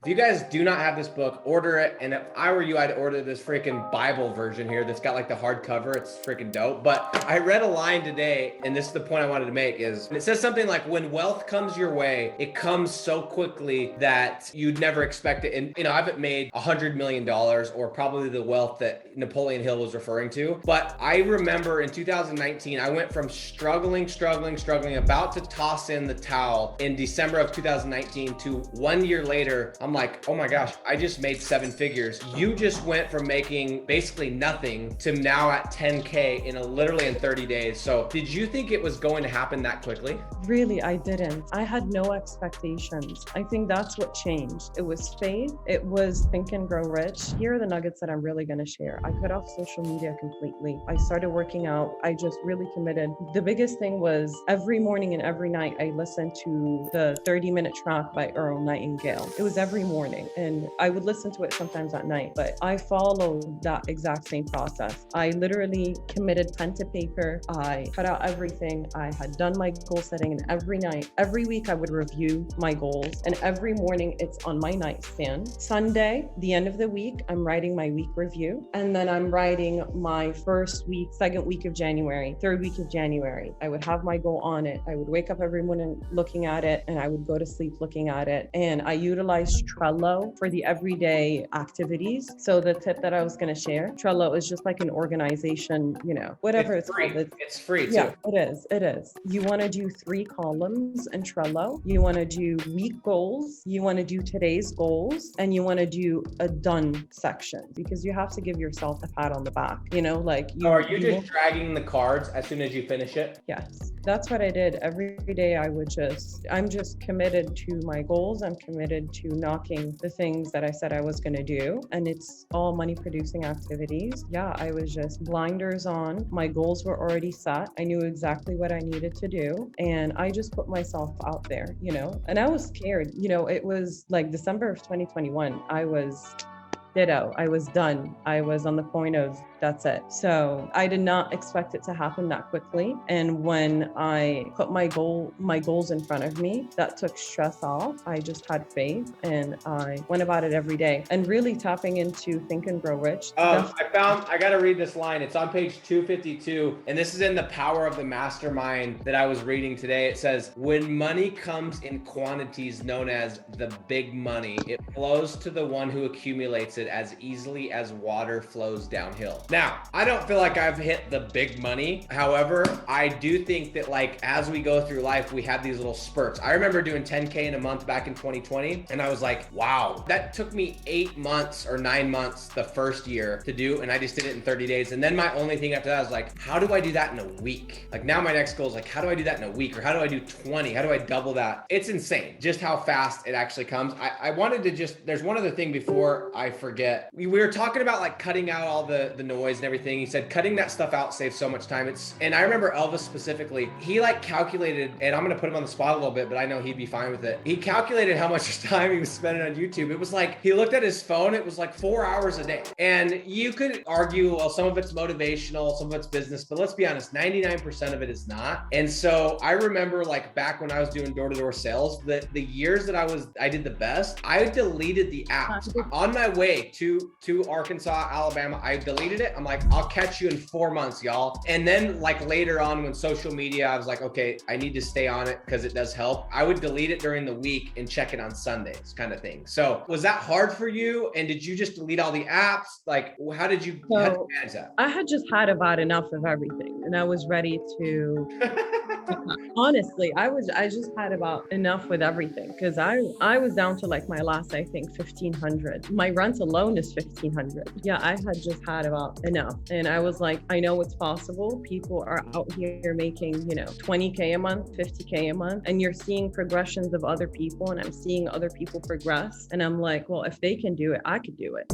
If you guys do not have this book, order it. And if I were you, I'd order this freaking Bible version here that's got like the hardcover. It's freaking dope. But I read a line today, and this is the point I wanted to make, is it says something like, when wealth comes your way, it comes so quickly that you'd never expect it. And, I haven't made $100 million or probably the wealth that Napoleon Hill was referring to. But I remember in 2019, I went from struggling, about to toss in the towel in December of 2019 to 1 year later, I'm like, oh my gosh, I just made 7 figures. You just went from making basically nothing to now at 10K literally in 30 days. So did you think it was going to happen that quickly? Really, I didn't. I had no expectations. I think that's what changed. It was faith. It was Think and Grow Rich. Here are the nuggets that I'm really going to share. I cut off social media completely. I started working out. I just really committed. The biggest thing was every morning and every night, I listened to the 30-minute track by Earl Nightingale. It was every morning, and I would listen to it sometimes at night, but I followed that exact same process. I literally committed pen to paper. I cut out everything. I had done my goal setting, and every night, every week I would review my goals, and every morning it's on my nightstand. Sunday, the end of the week, I'm writing my week review, and then I'm writing my first week, second week of January, third week of January. I would have my goal on it. I would wake up every morning looking at it, and I would go to sleep looking at it. And I utilized Trello for the everyday activities. So the tip that I was going to share, Trello is just like an organization, whatever it's free. called. It's free too. Yeah, it is. You want to do 3 columns in Trello. You want to do week goals. You want to do today's goals, and you want to do a done section, because you have to give yourself a pat on the back, So are you just dragging the cards as soon as you finish it? Yes, that's what I did. Every day I'm just committed to my goals. I'm committed to knocking the things that I said I was going to do. And it's all money producing activities. Yeah, I was just blinders on. My goals were already set. I knew exactly what I needed to do. And I just put myself out there, and I was scared. It was like December of 2021. I was ditto. I was done. I was on the point of that's it. So I did not expect it to happen that quickly. And when I put my goals in front of me, that took stress off. I just had faith, and I went about it every day, and really tapping into Think and Grow Rich. I got to read this line. It's on page 252. And this is in The Power of the Mastermind that I was reading today. It says, when money comes in quantities known as the big money, it flows to the one who accumulates it as easily as water flows downhill. Now, I don't feel like I've hit the big money. However, I do think that as we go through life, we have these little spurts. I remember doing 10K in a month back in 2020. And I was like, wow, that took me 8 months or 9 months the first year to do. And I just did it in 30 days. And then my only thing after that was like, how do I do that in a week? Now my next goal is how do I do that in a week? Or how do I do 20? How do I double that? It's insane just how fast it actually comes. I wanted to there's one other thing before I forget. We were talking about cutting out all the noise and everything. He said cutting that stuff out saves so much time. And I remember Elvis specifically, he calculated, and I'm gonna put him on the spot a little bit, but I know he'd be fine with it. He calculated how much time he was spending on YouTube. It was he looked at his phone, it was 4 hours a day. And you could argue, well, some of it's motivational, some of it's business, but let's be honest, 99% of it is not. And so I remember back when I was doing door-to-door sales, the years that I did the best, I deleted the apps. On my way to Arkansas, Alabama, I deleted it. I'm like, I'll catch you in 4 months, y'all. And then later on when social media, I was like, okay, I need to stay on it because it does help. I would delete it during the week and check it on Sundays kind of thing. So was that hard for you? And did you just delete all the apps? How did you manage that? I had just had about enough of everything, and I was ready to honestly, I just had about enough with everything, because I was down to my last, I think, 1,500. My rent alone is 1,500. Yeah, I had just had about enough. And I was like, I know it's possible. People are out here making, 20K a month, 50K a month, and you're seeing progressions of other people, and I'm seeing other people progress. And I'm like, well, if they can do it, I could do it.